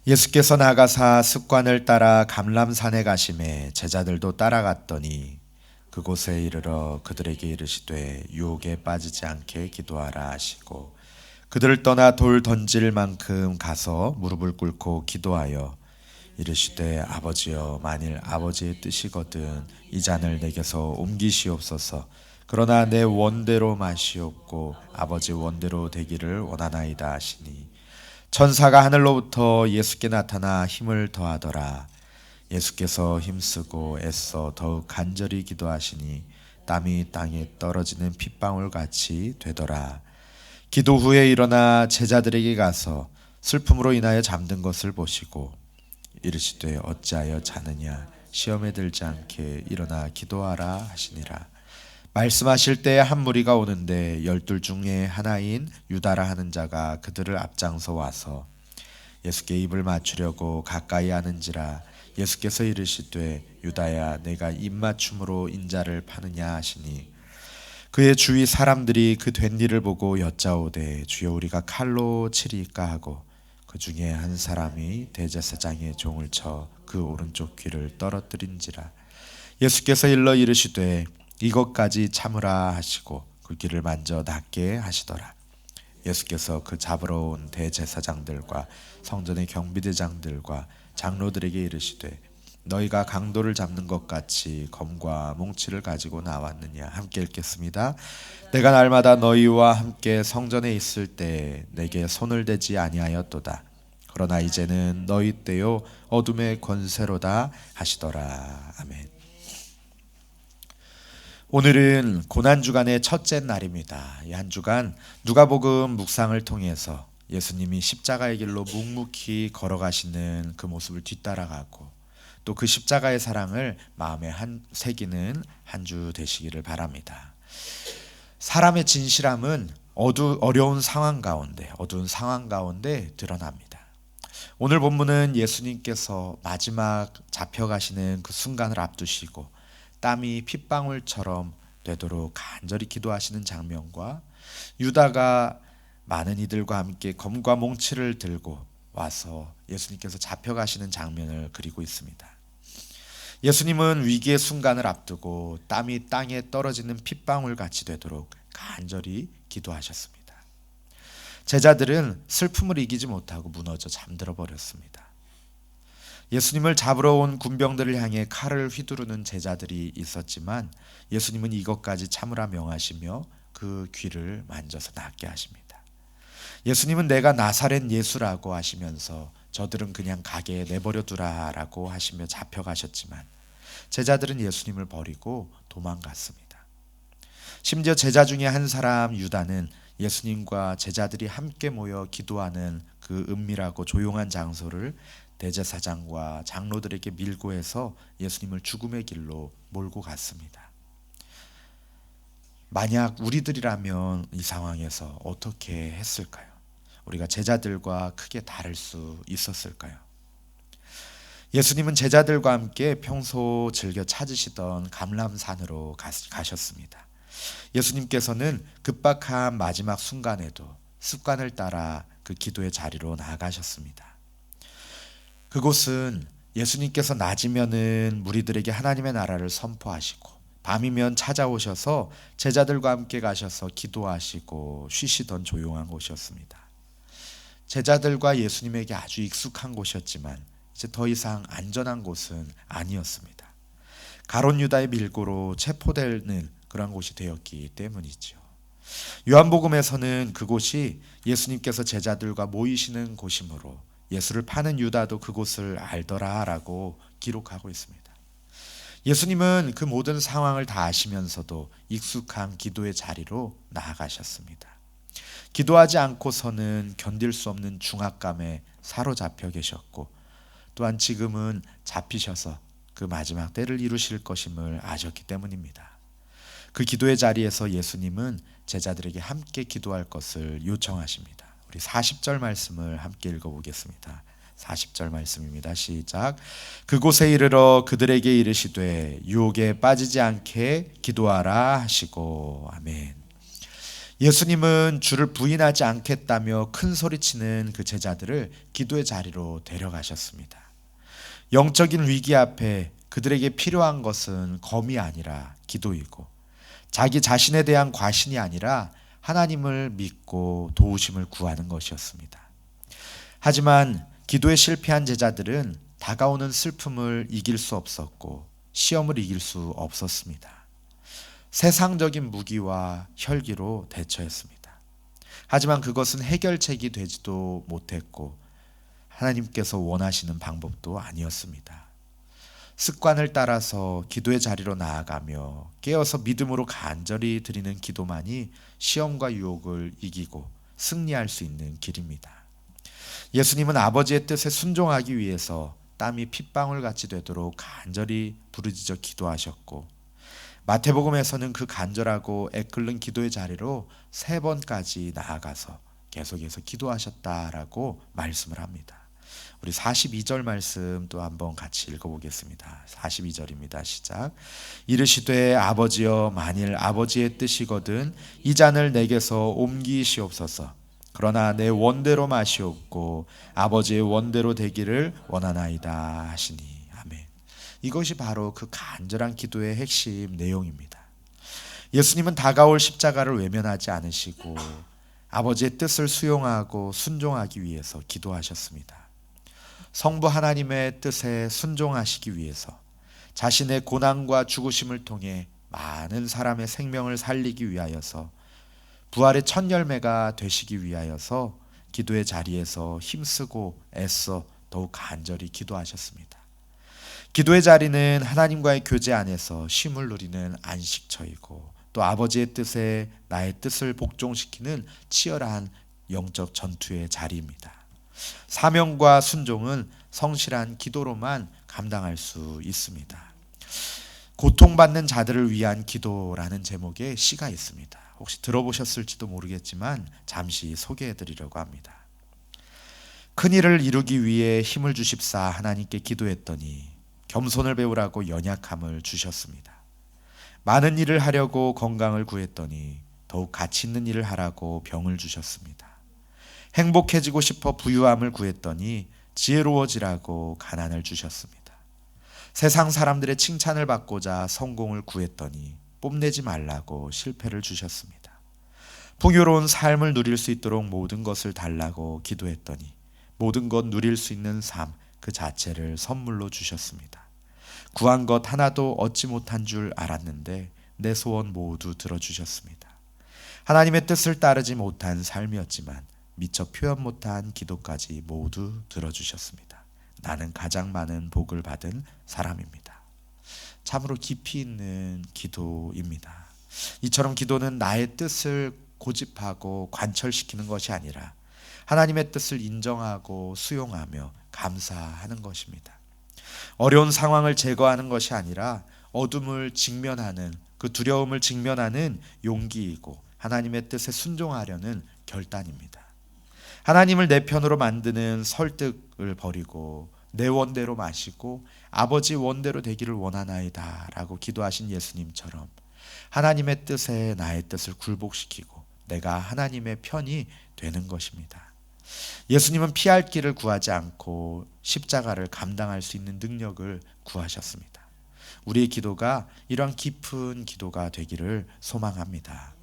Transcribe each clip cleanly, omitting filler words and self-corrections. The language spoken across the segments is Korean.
예수께서 나가사 습관을 따라 감람산에 가심에 제자들도 따라갔더니 그곳에 이르러 그들에게 이르시되 유혹에 빠지지 않게 기도하라 하시고 그들을 떠나 돌 던질 만큼 가서 무릎을 꿇고 기도하여 이르시되 아버지여 만일 아버지의 뜻이거든 이 잔을 내게서 옮기시옵소서. 그러나 내 원대로 마시옵고 아버지 원대로 되기를 원하나이다 하시니 천사가 하늘로부터 예수께 나타나 힘을 더하더라. 예수께서 힘쓰고 애써 더욱 간절히 기도하시니 땀이 땅에 떨어지는 핏방울 같이 되더라. 기도 후에 일어나 제자들에게 가서 슬픔으로 인하여 잠든 것을 보시고 이르시되 어찌하여 자느냐 시험에 들지 않게 일어나 기도하라 하시니라. 말씀하실 때에 한 무리가 오는데 12 중에 하나인 유다라 하는 자가 그들을 앞장서 와서 예수께 입을 맞추려고 가까이 하는지라. 예수께서 이르시되 유다야 내가 입맞춤으로 인자를 파느냐 하시니 그의 주위 사람들이 그 된 일을 보고 여짜오되 주여 우리가 칼로 치리까 하고 그 중에 한 사람이 대제사장의 종을 쳐 그 오른쪽 귀를 떨어뜨린지라. 예수께서 일러 이르시되 이것까지 참으라 하시고 그 귀를 만져 낫게 하시더라. 예수께서 그 잡으러 온 대제사장들과 성전의 경비대장들과 장로들에게 이르시되 너희가 강도를 잡는 것 같이 검과 몽치를 가지고 나왔느냐. 함께 읽겠습니다. 내가 날마다 너희와 함께 성전에 있을 때 내게 손을 대지 아니하였도다. 그러나 이제는 너희 때요 어둠의 권세로다 하시더라. 아멘. 오늘은 고난주간의 첫째 날입니다. 이 한 주간 누가복음 묵상을 통해서 예수님이 십자가의 길로 묵묵히 걸어가시는 그 모습을 뒤따라가고 또 그 십자가의 사랑을 마음에 새기는 한 주 되시기를 바랍니다. 사람의 진실함은 어두운 상황 가운데 드러납니다. 오늘 본문은 예수님께서 마지막 잡혀가시는 그 순간을 앞두시고 땀이 핏방울처럼 되도록 간절히 기도하시는 장면과 유다가 많은 이들과 함께 검과 몽치를 들고 와서 예수님께서 잡혀가시는 장면을 그리고 있습니다. 예수님은 위기의 순간을 앞두고 땀이 땅에 떨어지는 핏방울 같이 되도록 간절히 기도하셨습니다. 제자들은 슬픔을 이기지 못하고 무너져 잠들어 버렸습니다. 예수님을 잡으러 온 군병들을 향해 칼을 휘두르는 제자들이 있었지만 예수님은 이것까지 참으라 명하시며 그 귀를 만져서 낫게 하십니다. 예수님은 내가 나사렛 예수라고 하시면서 저들은 그냥 가게에 내버려 두라라고 하시며 잡혀가셨지만 제자들은 예수님을 버리고 도망갔습니다. 심지어 제자 중에 한 사람 유다는 예수님과 제자들이 함께 모여 기도하는 그 은밀하고 조용한 장소를 대제사장과 장로들에게 밀고 해서 예수님을 죽음의 길로 몰고 갔습니다. 만약 우리들이라면 이 상황에서 어떻게 했을까요? 우리가 제자들과 크게 다를 수 있었을까요? 예수님은 제자들과 함께 평소 즐겨 찾으시던 감람산으로 가셨습니다. 예수님께서는 급박한 마지막 순간에도 습관을 따라 그 기도의 자리로 나아가셨습니다. 그곳은 예수님께서 낮이면은 무리들에게 하나님의 나라를 선포하시고 밤이면 찾아오셔서 제자들과 함께 가셔서 기도하시고 쉬시던 조용한 곳이었습니다. 제자들과 예수님에게 아주 익숙한 곳이었지만 이제 더 이상 안전한 곳은 아니었습니다. 가롯 유다의 밀고로 체포되는 그런 곳이 되었기 때문이죠. 요한복음에서는 그곳이 예수님께서 제자들과 모이시는 곳이므로 예수를 파는 유다도 그곳을 알더라라고 기록하고 있습니다. 예수님은 그 모든 상황을 다 아시면서도 익숙한 기도의 자리로 나아가셨습니다. 기도하지 않고서는 견딜 수 없는 중압감에 사로잡혀 계셨고 또한 지금은 잡히셔서 그 마지막 때를 이루실 것임을 아셨기 때문입니다. 그 기도의 자리에서 예수님은 제자들에게 함께 기도할 것을 요청하십니다. 우리 40절 말씀을 함께 읽어보겠습니다. 40절 말씀입니다. 시작. 그곳에 이르러 그들에게 이르시되 유혹에 빠지지 않게 기도하라 하시고. 아멘. 예수님은 주를 부인하지 않겠다며 큰 소리치는 그 제자들을 기도의 자리로 데려가셨습니다. 영적인 위기 앞에 그들에게 필요한 것은 검이 아니라 기도이고, 자기 자신에 대한 과신이 아니라 하나님을 믿고 도우심을 구하는 것이었습니다. 하지만 기도에 실패한 제자들은 다가오는 슬픔을 이길 수 없었고 시험을 이길 수 없었습니다. 세상적인 무기와 혈기로 대처했습니다. 하지만 그것은 해결책이 되지도 못했고 하나님께서 원하시는 방법도 아니었습니다. 습관을 따라서 기도의 자리로 나아가며 깨어서 믿음으로 간절히 드리는 기도만이 시험과 유혹을 이기고 승리할 수 있는 길입니다. 예수님은 아버지의 뜻에 순종하기 위해서 땀이 핏방울같이 되도록 간절히 부르짖어 기도하셨고, 마태복음에서는 그 간절하고 애끓는 기도의 자리로 3번까지 나아가서 계속해서 기도하셨다라고 말씀을 합니다. 우리 42절 말씀 또 한번 같이 읽어보겠습니다. 42절입니다. 시작. 이르시되 아버지여, 만일 아버지의 뜻이거든 이 잔을 내게서 옮기시옵소서. 그러나 내 원대로 마시옵고 아버지의 원대로 되기를 원하나이다 하시니. 아멘. 이것이 바로 그 간절한 기도의 핵심 내용입니다. 예수님은 다가올 십자가를 외면하지 않으시고 아버지의 뜻을 수용하고 순종하기 위해서 기도하셨습니다. 성부 하나님의 뜻에 순종하시기 위해서 자신의 고난과 죽으심을 통해 많은 사람의 생명을 살리기 위하여서, 부활의 첫 열매가 되시기 위하여서 기도의 자리에서 힘쓰고 애써 더욱 간절히 기도하셨습니다. 기도의 자리는 하나님과의 교제 안에서 쉼을 누리는 안식처이고, 또 아버지의 뜻에 나의 뜻을 복종시키는 치열한 영적 전투의 자리입니다. 사명과 순종은 성실한 기도로만 감당할 수 있습니다. 고통받는 자들을 위한 기도라는 제목의 시가 있습니다. 혹시 들어보셨을지도 모르겠지만 잠시 소개해 드리려고 합니다. 큰 일을 이루기 위해 힘을 주십사 하나님께 기도했더니 겸손을 배우라고 연약함을 주셨습니다. 많은 일을 하려고 건강을 구했더니 더욱 가치 있는 일을 하라고 병을 주셨습니다. 행복해지고 싶어 부유함을 구했더니 지혜로워지라고 가난을 주셨습니다. 세상 사람들의 칭찬을 받고자 성공을 구했더니 뽐내지 말라고 실패를 주셨습니다. 풍요로운 삶을 누릴 수 있도록 모든 것을 달라고 기도했더니 모든 것 누릴 수 있는 삶 그 자체를 선물로 주셨습니다. 구한 것 하나도 얻지 못한 줄 알았는데 내 소원 모두 들어주셨습니다. 하나님의 뜻을 따르지 못한 삶이었지만 미처 표현 못한 기도까지 모두 들어주셨습니다. 나는 가장 많은 복을 받은 사람입니다. 참으로 깊이 있는 기도입니다. 이처럼 기도는 나의 뜻을 고집하고 관철시키는 것이 아니라 하나님의 뜻을 인정하고 수용하며 감사하는 것입니다. 어려운 상황을 제거하는 것이 아니라 어둠을 직면하는, 그 두려움을 직면하는 용기이고 하나님의 뜻에 순종하려는 결단입니다. 하나님을 내 편으로 만드는 설득을 버리고 내 원대로 마시고 아버지 원대로 되기를 원하나이다 라고 기도하신 예수님처럼 하나님의 뜻에 나의 뜻을 굴복시키고 내가 하나님의 편이 되는 것입니다. 예수님은 피할 길을 구하지 않고 십자가를 감당할 수 있는 능력을 구하셨습니다. 우리의 기도가 이러한 깊은 기도가 되기를 소망합니다.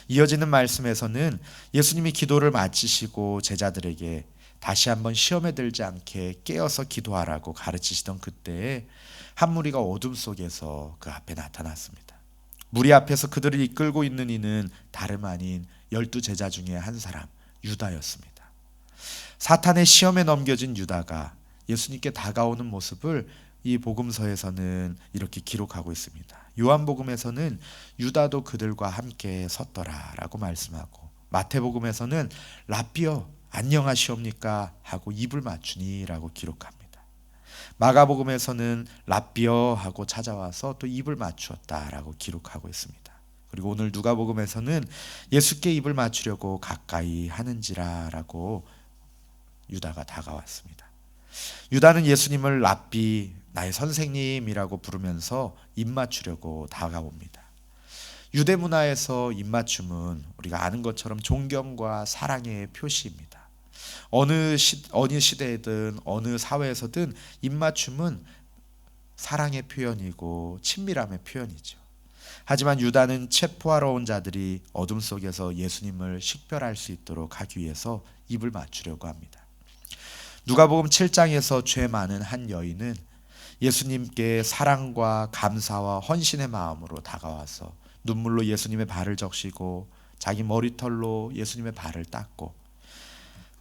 이어지는 말씀에서는 예수님이 기도를 마치시고 제자들에게 다시 한번 시험에 들지 않게 깨어서 기도하라고 가르치시던 그때에 한 무리가 어둠 속에서 그 앞에 나타났습니다. 무리 앞에서 그들을 이끌고 있는 이는 다름 아닌 12제자 중에 한 사람 유다였습니다. 사탄의 시험에 넘겨진 유다가 예수님께 다가오는 모습을 이 복음서에서는 이렇게 기록하고 있습니다. 요한복음에서는 유다도 그들과 함께 섰더라라고 말씀하고, 마태복음에서는 라삐여 안녕하시옵니까 하고 입을 맞추니라고 기록합니다. 마가복음에서는 라삐여 하고 찾아와서 또 입을 맞추었다라고 기록하고 있습니다. 그리고 오늘 누가복음에서는 예수께 입을 맞추려고 가까이 하는지라라고 유다가 다가왔습니다. 유다는 예수님을 랍비, 나의 선생님이라고 부르면서 입 맞추려고 다가옵니다. 유대 문화에서 입맞춤은 우리가 아는 것처럼 존경과 사랑의 표시입니다. 어느 시대에든 어느 사회에서든 입맞춤은 사랑의 표현이고 친밀함의 표현이죠. 하지만 유다는 체포하러 온 자들이 어둠 속에서 예수님을 식별할 수 있도록 하기 위해서 입을 맞추려고 합니다. 누가복음 7장에서 죄 많은 한 여인은 예수님께 사랑과 감사와 헌신의 마음으로 다가와서 눈물로 예수님의 발을 적시고 자기 머리털로 예수님의 발을 닦고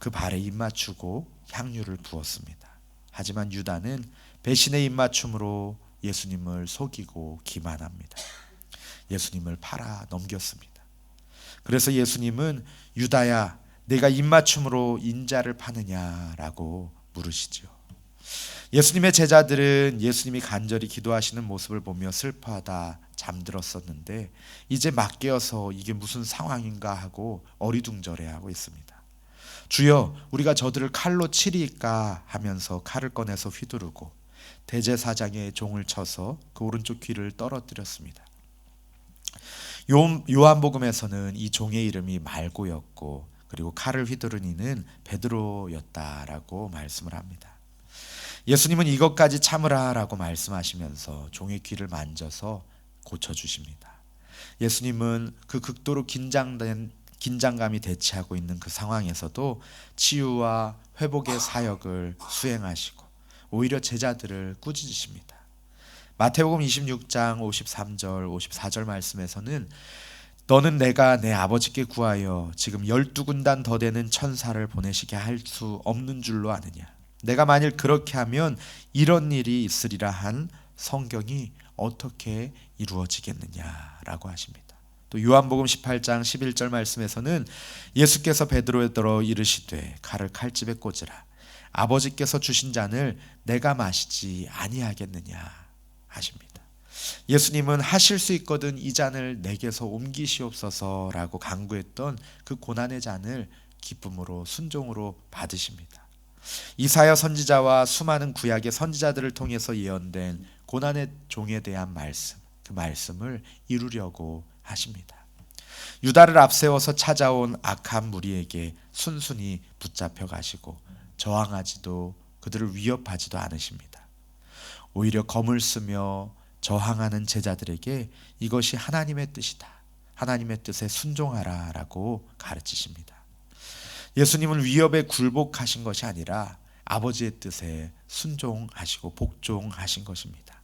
그 발에 입 맞추고 향유를 부었습니다. 하지만 유다는 배신의 입맞춤으로 예수님을 속이고 기만합니다. 예수님을 팔아 넘겼습니다. 그래서 예수님은 유다야, 내가 입맞춤으로 인자를 파느냐라고 물으시죠. 예수님의 제자들은 예수님이 간절히 기도하시는 모습을 보며 슬퍼하다 잠들었었는데 이제 막 깨어서 이게 무슨 상황인가 하고 어리둥절해하고 있습니다. 주여, 우리가 저들을 칼로 치리까 하면서 칼을 꺼내서 휘두르고 대제사장의 종을 쳐서 그 오른쪽 귀를 떨어뜨렸습니다. 요한복음에서는 이 종의 이름이 말고였고 그리고 칼을 휘두른 이는 베드로였다라고 말씀을 합니다. 예수님은 이것까지 참으라라고 말씀하시면서 종의 귀를 만져서 고쳐주십니다. 예수님은 그 극도로 긴장감이 대치하고 있는 그 상황에서도 치유와 회복의 사역을 수행하시고 오히려 제자들을 꾸짖으십니다. 마태복음 26장 53절 54절 말씀에서는 너는 내가 내 아버지께 구하여 지금 12군단 더 되는 천사를 보내시게 할 수 없는 줄로 아느냐. 내가 만일 그렇게 하면 이런 일이 있으리라 한 성경이 어떻게 이루어지겠느냐라고 하십니다. 또 요한복음 18장 11절 말씀에서는 예수께서 베드로에게 이르시되 칼을 칼집에 꽂으라. 아버지께서 주신 잔을 내가 마시지 아니하겠느냐 하십니다. 예수님은 하실 수 있거든 이 잔을 내게서 옮기시옵소서라고 간구했던 그 고난의 잔을 기쁨으로 순종으로 받으십니다. 이사야 선지자와 수많은 구약의 선지자들을 통해서 예언된 고난의 종에 대한 말씀, 그 말씀을 이루려고 하십니다. 유다를 앞세워서 찾아온 악한 무리에게 순순히 붙잡혀 가시고 저항하지도 그들을 위협하지도 않으십니다. 오히려 검을 쓰며 저항하는 제자들에게 이것이 하나님의 뜻이다. 하나님의 뜻에 순종하라라고 가르치십니다. 예수님은 위협에 굴복하신 것이 아니라 아버지의 뜻에 순종하시고 복종하신 것입니다.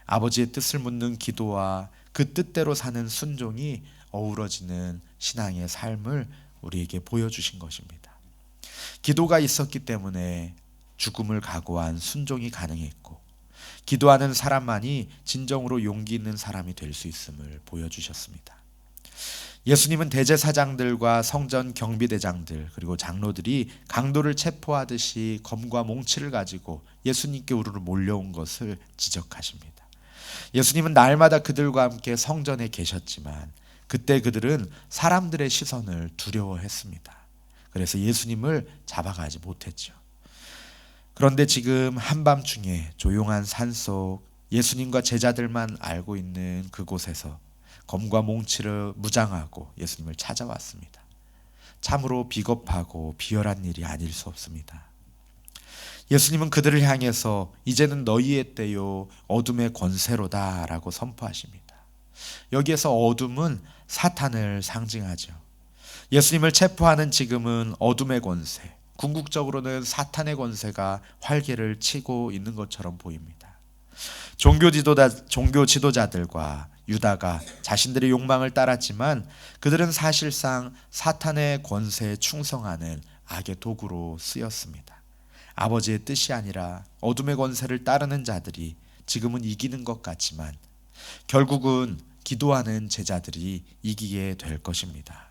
아버지의 뜻을 묻는 기도와 그 뜻대로 사는 순종이 어우러지는 신앙의 삶을 우리에게 보여주신 것입니다. 기도가 있었기 때문에 죽음을 각오한 순종이 가능했고 기도하는 사람만이 진정으로 용기 있는 사람이 될 수 있음을 보여주셨습니다. 예수님은 대제사장들과 성전 경비대장들 그리고 장로들이 강도를 체포하듯이 검과 몽치를 가지고 예수님께 우르르 몰려온 것을 지적하십니다. 예수님은 날마다 그들과 함께 성전에 계셨지만 그때 그들은 사람들의 시선을 두려워했습니다. 그래서 예수님을 잡아가지 못했죠. 그런데 지금 한밤중에 조용한 산속 예수님과 제자들만 알고 있는 그곳에서 검과 몽치를 무장하고 예수님을 찾아왔습니다. 참으로 비겁하고 비열한 일이 아닐 수 없습니다. 예수님은 그들을 향해서 이제는 너희의 때요 어둠의 권세로다 라고 선포하십니다. 여기에서 어둠은 사탄을 상징하죠. 예수님을 체포하는 지금은 어둠의 권세, 궁극적으로는 사탄의 권세가 활개를 치고 있는 것처럼 보입니다. 종교 지도자들과 유다가 자신들의 욕망을 따랐지만 그들은 사실상 사탄의 권세에 충성하는 악의 도구로 쓰였습니다. 아버지의 뜻이 아니라 어둠의 권세를 따르는 자들이 지금은 이기는 것 같지만 결국은 기도하는 제자들이 이기게 될 것입니다.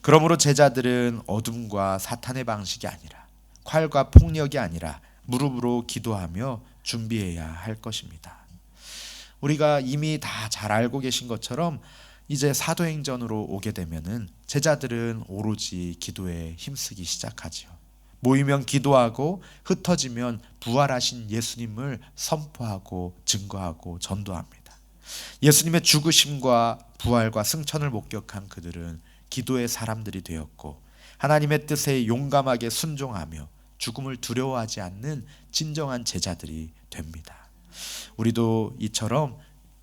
그러므로 제자들은 어둠과 사탄의 방식이 아니라 칼과 폭력이 아니라 무릎으로 기도하며 준비해야 할 것입니다. 우리가 이미 다 잘 알고 계신 것처럼 이제 사도행전으로 오게 되면은 제자들은 오로지 기도에 힘쓰기 시작하지요. 모이면 기도하고 흩어지면 부활하신 예수님을 선포하고 증거하고 전도합니다. 예수님의 죽으심과 부활과 승천을 목격한 그들은 기도의 사람들이 되었고 하나님의 뜻에 용감하게 순종하며 죽음을 두려워하지 않는 진정한 제자들이 됩니다. 우리도 이처럼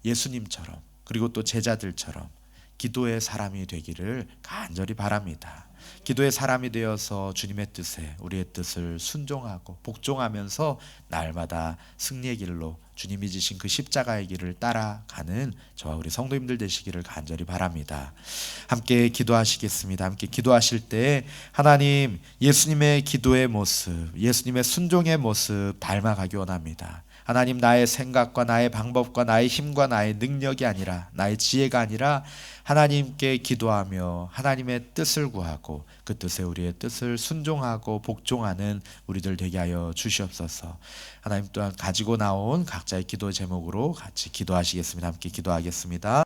예수님처럼 그리고 또 제자들처럼 기도의 사람이 되기를 간절히 바랍니다. 기도의 사람이 되어서 주님의 뜻에 우리의 뜻을 순종하고 복종하면서 날마다 승리의 길로 주님이 지신 그 십자가의 길을 따라가는 저와 우리 성도님들 되시기를 간절히 바랍니다. 함께 기도하시겠습니다. 함께 기도하실 때 하나님 예수님의 기도의 모습, 예수님의 순종의 모습 닮아가기 원합니다. 하나님 나의 생각과 나의 방법과 나의 힘과 나의 능력이 아니라 나의 지혜가 아니라 하나님께 기도하며 하나님의 뜻을 구하고 그 뜻에 우리의 뜻을 순종하고 복종하는 우리들 되게 하여 주시옵소서. 하나님 또한 가지고 나온 각자의 기도 제목으로 같이 기도하시겠습니다. 함께 기도하겠습니다.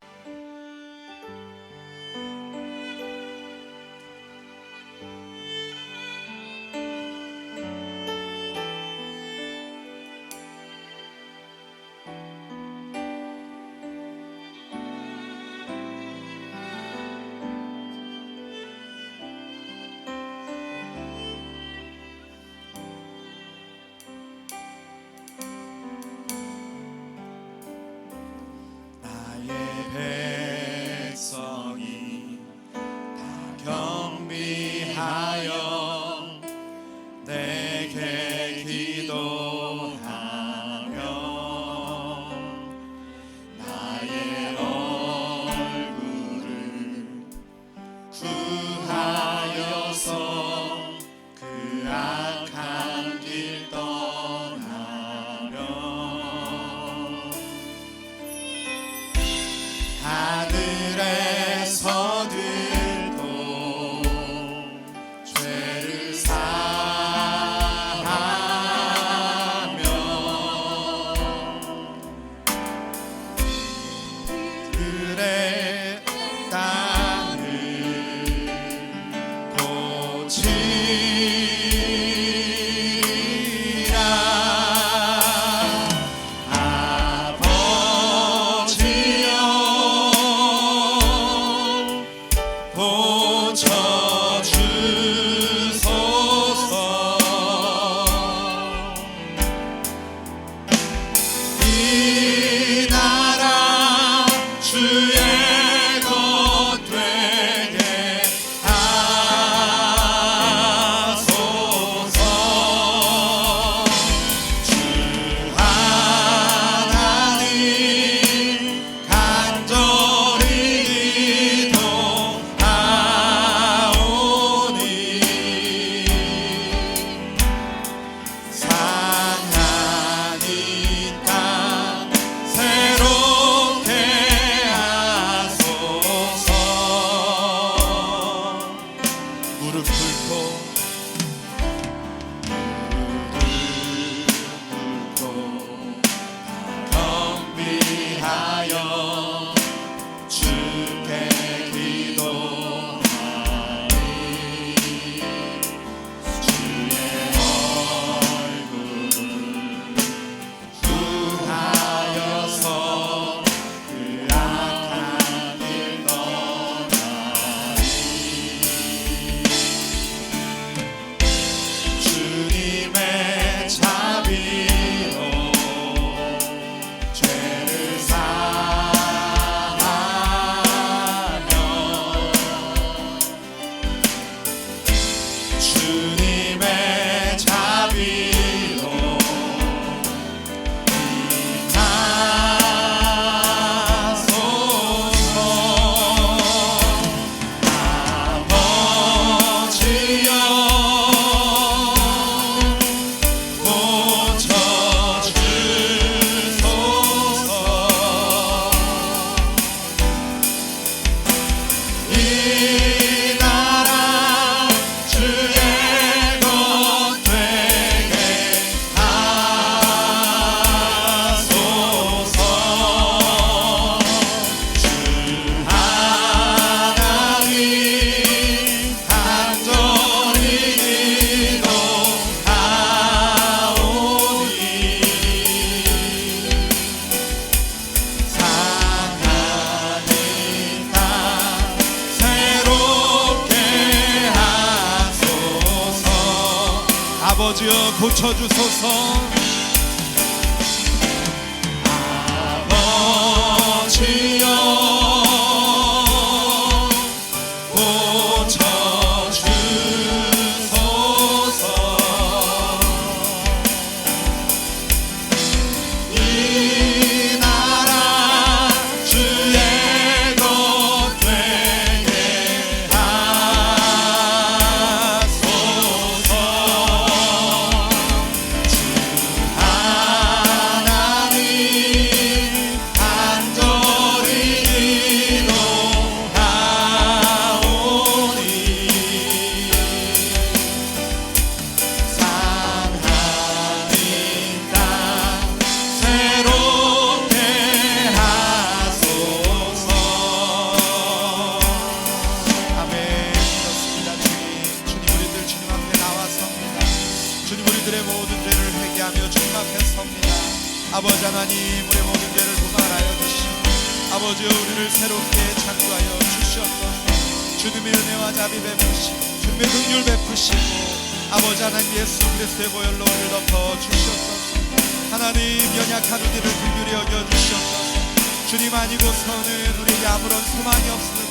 아버지여 고쳐주소서. 아버지여 고쳐주소서. 이 나라 주의 것 되게 하소서. 주 하나님 간절히 기도하오니 상하니 땅 새롭게 하소서. 아멘. 그렇습니다. 주님 우리들 주님 앞에 나왔습니다. 주님 우리들의 모든 죄를 회개하며 주님 앞에 섭니다. 아버지 하나님 우리의 모든 죄를 도말하여 주시고 아버지여 우리를 새롭게 창조하여 주시옵소서. 주님의 은혜와 자비 베푸시고 주님의 긍휼 베푸시고 아버지 하나님 예수 그리스도의 보혈로 우리를 덮어 주시옵소서. 하나님 연약한 우리를 긍휼히 여겨 주시옵소서. 주님 아니고서는 우리에게 아무런 소망이 없음을